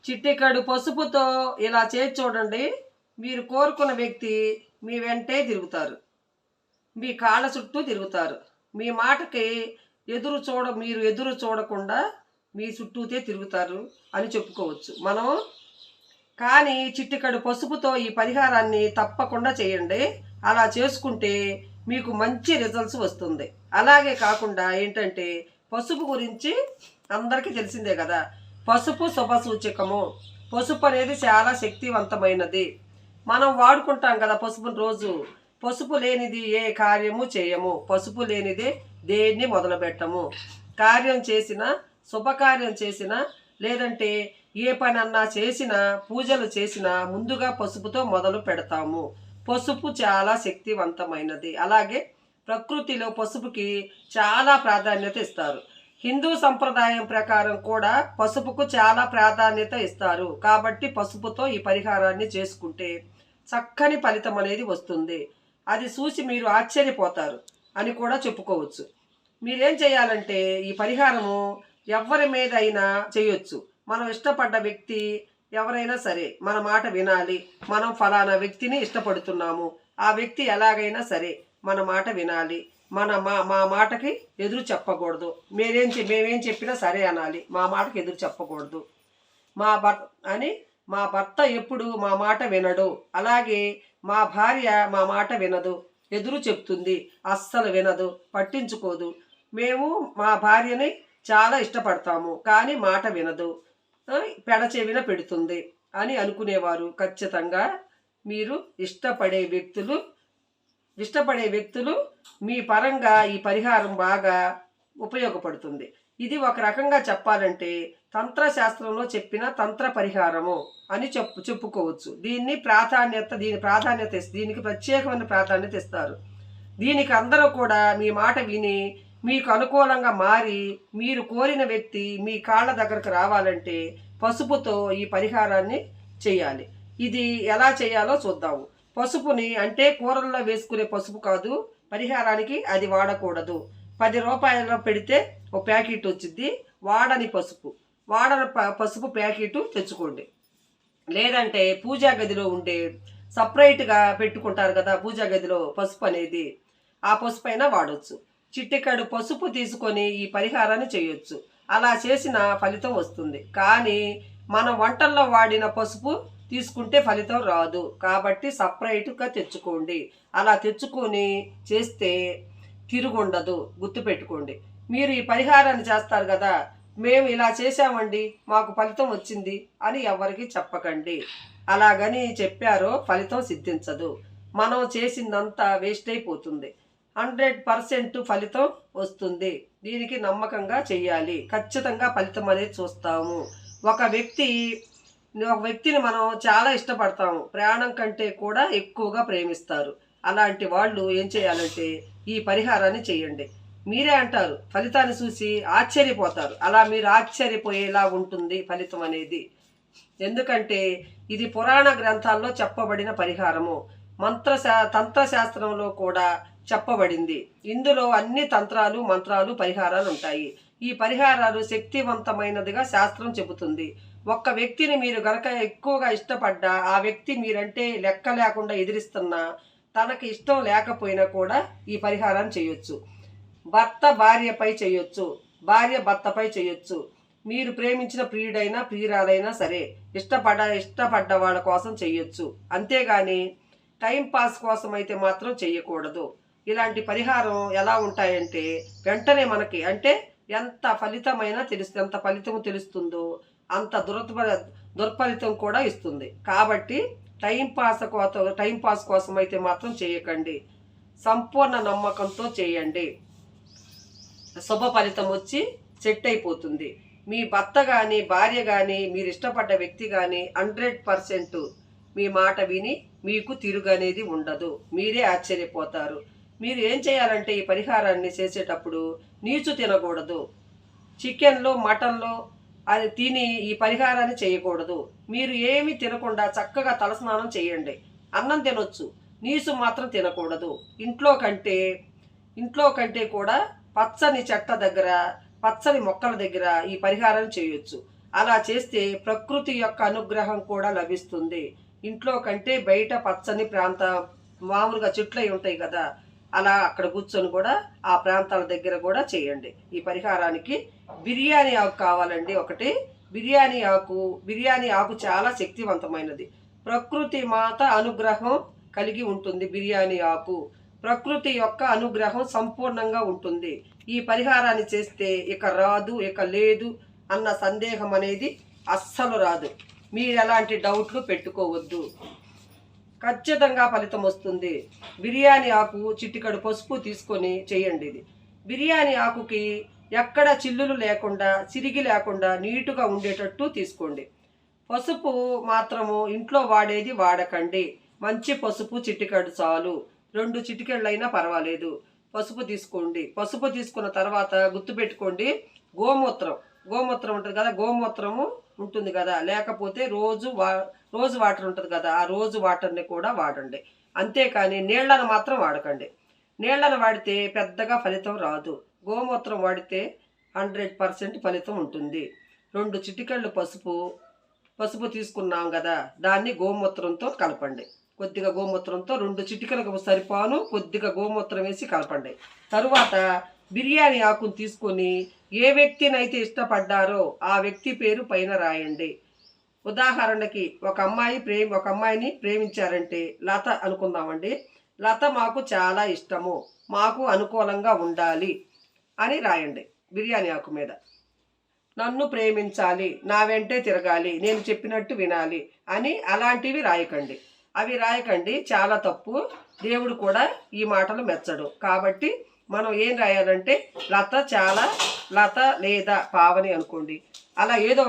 చిట్టికడు పసుపుతో ఇలా చేసి చూడండి. మీరు కోరుకున్న వ్యక్తి మీ వెంటే తిరుగుతారు. మీ కాళ్ళ చుట్టూ తిరుగుతారు. మీ మాటకి మీరు ఎదురు చూడకుండా మీ చుట్టూతే తిరుగుతారు అని చెప్పుకోవచ్చు మనం. కానీ చిట్టికడు పసుపుతో ఈ పరిహారాన్ని తప్పకుండా చేయండి. అలా చేసుకుంటే మీకు మంచి రిజల్ట్స్ వస్తుంది. అలాగే కాకుండా ఏంటంటే పసుపు గురించి అందరికీ తెలిసిందే కదా. పసుపు శుభసూచకము. పసుపు అనేది చాలా శక్తివంతమైనది. మనం వాడుకుంటాం కదా పసుపుని రోజు. పసుపు లేనిది ఏ కార్యము చేయము. పసుపు లేనిదే దేన్ని మొదలు పెట్టము. కార్యం చేసిన, శుభకార్యం చేసిన, లేదంటే ఏ పని అన్నా చేసినా, పూజలు చేసినా ముందుగా పసుపుతో మొదలు పెడతాము. పసుపు చాలా శక్తివంతమైనది. అలాగే ప్రకృతిలో పసుపుకి చాలా ప్రాధాన్యత ఇస్తారు. హిందూ సంప్రదాయం ప్రకారం కూడా పసుపుకు చాలా ప్రాధాన్యత ఇస్తారు. కాబట్టి పసుపుతో ఈ పరిహారాన్ని చేసుకుంటే చక్కని ఫలితం అనేది వస్తుంది. అది చూసి మీరు ఆశ్చర్యపోతారు అని కూడా చెప్పుకోవచ్చు. మీరేం చేయాలంటే ఈ పరిహారము ఎవరి మీద అయినా చేయొచ్చు. మనం ఇష్టపడ్డ వ్యక్తి ఎవరైనా సరే మన మాట వినాలి. మనం ఫలానా వ్యక్తిని ఇష్టపడుతున్నాము, ఆ వ్యక్తి ఎలాగైనా సరే మన మాట వినాలి. మా మాటకి ఎదురు చెప్పకూడదు. మేమేం చెప్పినా సరే అనాలి. మా మాటకి ఎదురు చెప్పకూడదు. మా భర్త ఎప్పుడు మా మాట వినడు. అలాగే మా భార్య మా మాట వినదు, ఎదురు చెప్తుంది, అస్సలు వినదు, పట్టించుకోదు. మేము మా భార్యని చాలా ఇష్టపడతాము, కానీ మాట వినదు, పెడచెవిన పెడుతుంది అని అనుకునేవారు ఖచ్చితంగా మీరు ఇష్టపడే వ్యక్తులు మీ పరంగా ఈ పరిహారం బాగా ఉపయోగపడుతుంది. ఇది ఒక రకంగా చెప్పాలంటే తంత్రశాస్త్రంలో చెప్పిన తంత్ర పరిహారము అని చెప్పుకోవచ్చు. దీనికి ప్రత్యేకమైన ప్రాధాన్యత ఇస్తారు. దీనికి అందరూ కూడా మీ మాట విని మీకు అనుకూలంగా మారి మీరు కోరిన వ్యక్తి మీ కాళ్ళ దగ్గరకు రావాలంటే పసుపుతో ఈ పరిహారాన్ని చేయాలి. ఇది ఎలా చేయాలో చూద్దాము. పసుపుని అంటే కూరల్లో వేసుకునే పసుపు కాదు, పరిహారానికి అది వాడకూడదు. 10 రూపాయలు పెడితే ఒక ప్యాకెట్ వచ్చింది. వాడని పసుపు ప్యాకెట్ తెచ్చుకోండి. లేదంటే పూజా గదిలో ఉండే సపరేట్గా పెట్టుకుంటారు కదా పూజా గదిలో పసుపు అనేది, ఆ పసుపు అయినా వాడవచ్చు. చిట్టికడు పసుపు తీసుకొని ఈ పరిహారాన్ని చేయొచ్చు. అలా చేసిన ఫలితం వస్తుంది. కానీ మనం వంటల్లో వాడిన పసుపు తీసుకుంటే ఫలితం రాదు. కాబట్టి సపరేట్గా తెచ్చుకోండి. అలా తెచ్చుకొని చేస్తే తిరుగుండదు. గుర్తుపెట్టుకోండి. మీరు ఈ పరిహారాన్ని చేస్తారు కదా, మేము ఇలా చేశామండి, మాకు ఫలితం వచ్చింది అని ఎవరికి చెప్పకండి. అలాగని చెప్పారో ఫలితం సిద్ధించదు. మనం చేసిందంతా వేస్ట్ అయిపోతుంది. 100% ఫలితం వస్తుంది. దీనికి నమ్మకంగా చెయ్యాలి. ఖచ్చితంగా ఫలితం అనేది చూస్తాము. ఒక వ్యక్తిని మనం చాలా ఇష్టపడతాము. ప్రాణం కంటే కూడా ఎక్కువగా ప్రేమిస్తారు. అలాంటి వాళ్ళు ఏం చేయాలంటే ఈ పరిహారాన్ని చేయండి. మీరే అంటారు, ఫలితాన్ని చూసి ఆశ్చర్యపోతారు. అలా మీరు ఆశ్చర్యపోయేలా ఉంటుంది ఫలితం అనేది. ఎందుకంటే ఇది పురాణ గ్రంథాల్లో చెప్పబడిన పరిహారము. తంత్రశాస్త్రంలో కూడా చెప్పబడింది. ఇందులో అన్ని తంత్రాలు, మంత్రాలు, పరిహారాలు ఉంటాయి. ఈ పరిహారాలు శక్తివంతమైనదిగా శాస్త్రం చెబుతుంది. ఒక్క వ్యక్తిని మీరు గనక ఎక్కువగా ఇష్టపడ్డా, ఆ వ్యక్తి మీరంటే లెక్క లేకుండా ఎదిరిస్తున్నా, తనకి ఇష్టం లేకపోయినా కూడా ఈ పరిహారాన్ని చేయొచ్చు. భర్త భార్యపై చేయొచ్చు, భార్య భర్తపై చేయొచ్చు. మీరు ప్రేమించిన ప్రియుడైనా ప్రియురాలైనా సరే ఇష్టపడ్డ వాళ్ళ కోసం చేయొచ్చు. అంతేగాని టైం పాస్ కోసం అయితే మాత్రం చేయకూడదు. ఇలాంటి పరిహారం ఎలా ఉంటాయంటే వెంటనే మనకి అంటే ఎంత ఫలితం తెలుస్తుందో అంత దుర్ఫలితం కూడా ఇస్తుంది. కాబట్టి టైం పాస్ కోసం అయితే మాత్రం చేయకండి. సంపూర్ణ నమ్మకంతో చేయండి. శుభ ఫలితం వచ్చి సెట్ అయిపోతుంది. మీ భర్త కానీ భార్య కానీ మీరు ఇష్టపడ్డ వ్యక్తి కానీ 100% మీ మాట విని మీకు తిరుగు అనేది ఉండదు. మీరే ఆశ్చర్యపోతారు. మీరు ఏం చేయాలంటే ఈ పరిహారాన్ని చేసేటప్పుడు నీచు తినకూడదు. చికెన్లో మటన్లో అది తిని ఈ పరిహారాన్ని చేయకూడదు. మీరు ఏమి తినకుండా చక్కగా తలస్నానం చేయండి. అన్నం తినొచ్చు, నీసు మాత్రం తినకూడదు. ఇంట్లో కంటే కూడా పచ్చని చెట్ల దగ్గర, పచ్చని మొక్కల దగ్గర ఈ పరిహారం చేయొచ్చు. అలా చేస్తే ప్రకృతి యొక్క అనుగ్రహం కూడా లభిస్తుంది. ఇంట్లో కంటే బయట పచ్చని మామూలుగా చెట్లు అయి ఉంటాయి కదా, అలా అక్కడ కూర్చొని కూడా ఆ ప్రాంతాల దగ్గర కూడా చేయండి. ఈ పరిహారానికి బిర్యానీ ఆకు కావాలండి. ఒకటి బిర్యానీ ఆకు చాలా శక్తివంతమైనది. ప్రకృతి మాత అనుగ్రహం కలిగి ఉంటుంది. బిర్యానీ ఆకు ప్రకృతి యొక్క అనుగ్రహం సంపూర్ణంగా ఉంటుంది. ఈ పరిహారాన్ని చేస్తే ఇక రాదు, ఇక లేదు అన్న సందేహం అనేది అస్సలు రాదు. మీరు ఎలాంటి డౌట్లు పెట్టుకోవద్దు. ఖచ్చితంగా ఫలితం వస్తుంది. బిర్యానీ ఆకు చిటికెడు పసుపు తీసుకొని చేయండి. ఇది బిర్యానీ ఆకుకి ఎక్కడ చిల్లులు లేకుండా, చిరిగి లేకుండా నీటుగా ఉండేటట్టు తీసుకోండి. పసుపు మాత్రము ఇంట్లో వాడేది వాడకండి. మంచి పసుపు చిటికెడు చాలు. 2 చిటికెళ్ళైనా పర్వాలేదు. పసుపు తీసుకోండి. పసుపు తీసుకున్న తర్వాత గుర్తుపెట్టుకోండి, గోమూత్రం ఉంటుంది కదా, గోమూత్రము ఉంటుంది కదా, లేకపోతే రోజు వాటర్ ఉంటుంది కదా, ఆ రోజు వాటర్ని కూడా వాడండి. అంతేకాని నీళ్లను మాత్రం వాడకండి. నీళ్లను వాడితే పెద్దగా ఫలితం రాదు. గోమూత్రం వాడితే 100% ఫలితం ఉంటుంది. 2 చిటికెళ్ళు పసుపు తీసుకున్నాం కదా, దాన్ని గోమూత్రంతో కలపండి. కొద్దిగా గోమూత్రంతో 2 చిటికెలకు సరిపాను కొద్దిగా గోమూత్రం వేసి కలపండి. తరువాత బిర్యానీ ఆకును తీసుకొని ఏ వ్యక్తినైతే ఇష్టపడ్డారో ఆ వ్యక్తి పేరు పైన రాయండి. ఉదాహరణకి ఒక అమ్మాయిని ప్రేమించారంటే లత అనుకుందామండి. లత మాకు చాలా ఇష్టము, మాకు అనుకూలంగా ఉండాలి అని రాయండి బిర్యానీ ఆకు మీద. నన్ను ప్రేమించాలి, నా వెంటే తిరగాలి, నేను చెప్పినట్టు వినాలి అని అలాంటివి రాయకండి. అవి రాయకండి, చాలా తప్పు. దేవుడు కూడా ఈ మాటలు మెచ్చడు. కాబట్టి మనం ఏం రాయాలంటే లత లేదా పావని అనుకోండి, అలా ఏదో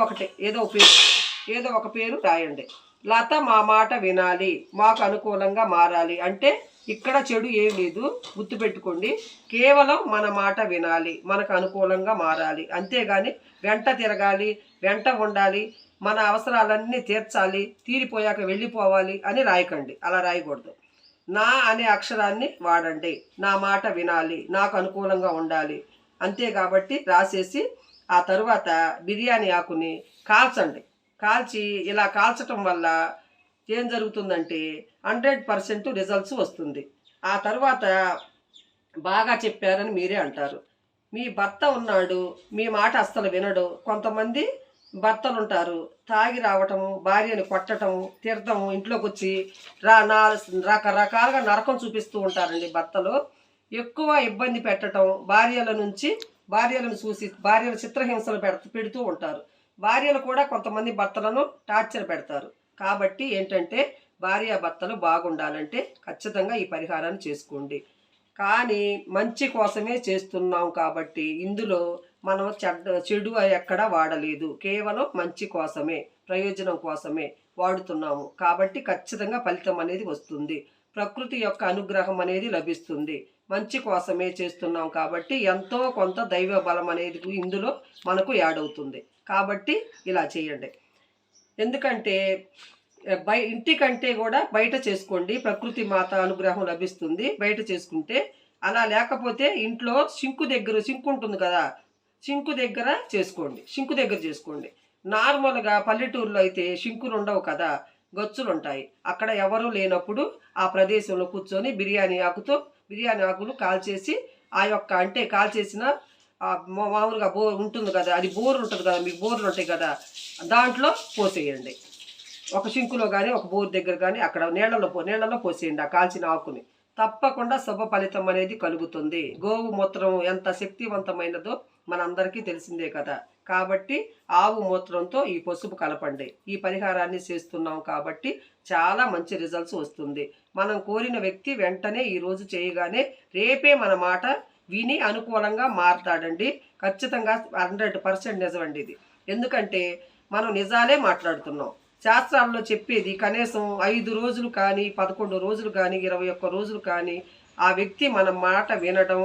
ఒక పేరు రాయండి. లత మా మాట వినాలి, మాకు అనుకూలంగా మారాలి అంటే ఇక్కడ చెడు ఏం లేదు, గుర్తుపెట్టుకోండి. కేవలం మన మాట వినాలి, మనకు అనుకూలంగా మారాలి, అంతేగాని వెంట తిరగాలి, వెంట ఉండాలి, మన అవసరాలన్నీ తీర్చాలి, తీరిపోయాక వెళ్ళిపోవాలి అని రాయకండి. అలా రాయకూడదు. నా అనే అక్షరాన్ని వాడండి. నా మాట వినాలి, నాకు అనుకూలంగా ఉండాలి, అంతే. కాబట్టి రాసేసి ఆ తరువాత బిర్యానీ ఆకుని కాల్చి ఇలా కాల్చటం వల్ల ఏం జరుగుతుందంటే 100% రిజల్ట్స్ వస్తుంది. ఆ తర్వాత బాగా చెప్పారని మీరే అంటారు. మీ భర్త ఉన్నాడు, మీ మాట అస్సలు వినడు. కొంతమంది భర్తలు ఉంటారు, తాగి రావటము, భార్యని కొట్టటము, తిరగటము, ఇంట్లోకి వచ్చి రకరకాలుగా నరకం చూపిస్తూ ఉంటారండి. భర్తలు ఎక్కువ ఇబ్బంది పెట్టడం, భార్యలను చూసి భార్యల చిత్రహింసలు పెడుతూ ఉంటారు. భార్యలు కూడా కొంతమంది భర్తలను టార్చర్ పెడతారు. కాబట్టి ఏంటంటే భార్యాభర్తలు బాగుండాలంటే ఖచ్చితంగా ఈ పరిహారాన్ని చేసుకోండి. కానీ మంచి కోసమే చేస్తున్నాం కాబట్టి ఇందులో మనం చెడు ఎక్కడా వాడలేదు. కేవలం మంచి కోసమే, ప్రయోజనం కోసమే వాడుతున్నాము. కాబట్టి ఖచ్చితంగా ఫలితం అనేది వస్తుంది. ప్రకృతి యొక్క అనుగ్రహం అనేది లభిస్తుంది. మంచి కోసమే చేస్తున్నాం కాబట్టి ఎంతో కొంత దైవ బలం అనేది ఇందులో మనకు యాడ్ అవుతుంది. కాబట్టి ఇలా చేయండి. ఎందుకంటే ఇంటికంటే కూడా బయట చేసుకోండి, ప్రకృతి మాత అనుగ్రహం లభిస్తుంది బయట చేసుకుంటే. అలా లేకపోతే ఇంట్లో సింకు ఉంటుంది కదా, సింకు దగ్గర చేసుకోండి. నార్మల్గా పల్లెటూరులో అయితే సింకులు ఉండవు కదా, గచ్చులు ఉంటాయి. అక్కడ ఎవరు లేనప్పుడు ఆ ప్రదేశంలో కూర్చొని బిర్యానీ ఆకులు కాల్చేసి కాల్చేసిన మామూలుగా ఉంటుంది కదా, అది బోరు ఉంటుంది కదా, మీకు బోర్లు ఉంటాయి కదా, దాంట్లో పోసేయండి. ఒక సింకులో కానీ ఒక బోర్ దగ్గర కానీ అక్కడ నీళ్లలో పోసేయండి ఆ కాల్చిన ఆకుని. తప్పకుండా శుభ ఫలితం అనేది కలుగుతుంది. గోవు మూత్రం ఎంత శక్తివంతమైనదో మనందరికీ తెలిసిందే కదా. కాబట్టి ఆవు మూత్రంతో ఈ పసుపు కలపండి. ఈ పరిహారాన్ని చేస్తున్నాం కాబట్టి చాలా మంచి రిజల్ట్స్ వస్తుంది. మనం కోరిన వ్యక్తి వెంటనే ఈరోజు చేయగానే రేపే మన మాట విని అనుకూలంగా మారతాడండి. ఖచ్చితంగా 100% నిజమండి ఇది. ఎందుకంటే మనం నిజాలే మాట్లాడుతున్నాం. శాస్త్రాల్లో చెప్పేది కనీసం 5 రోజులు కానీ, 11 రోజులు కానీ, 21 రోజులు కానీ ఆ వ్యక్తి మన మాట వినడం,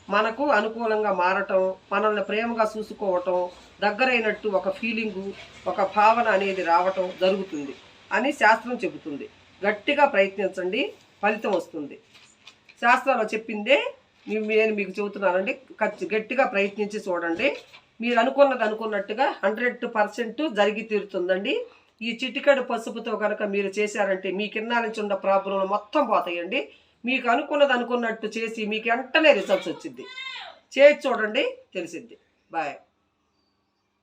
మనకు అనుకూలంగా మారటం, మనల్ని ప్రేమగా చూసుకోవటం, దగ్గరైనట్టు ఒక ఫీలింగు, ఒక భావన అనేది రావటం జరుగుతుంది అని శాస్త్రం చెబుతుంది. గట్టిగా ప్రయత్నించండి, ఫలితం వస్తుంది. శాస్త్రాల్లో చెప్పిందే నేను మీకు చెబుతున్నానండి. గట్టిగా ప్రయత్నించి చూడండి, మీరు అనుకున్నది అనుకున్నట్టుగా 100% జరిగి తీరుతుందండి. ఈ చిటికెడు పసుపుతో కనుక మీరు చేశారంటే మీ కింద నుంచి ఉన్న ప్రాబ్లంలు మొత్తం పోతాయండి. మీకు అనుకున్నది అనుకున్నట్టు చేసి మీకు వెంటనే రిజల్ట్స్ వచ్చింది. చేసి చూడండి, తెలిసిద్ది. బాయ్.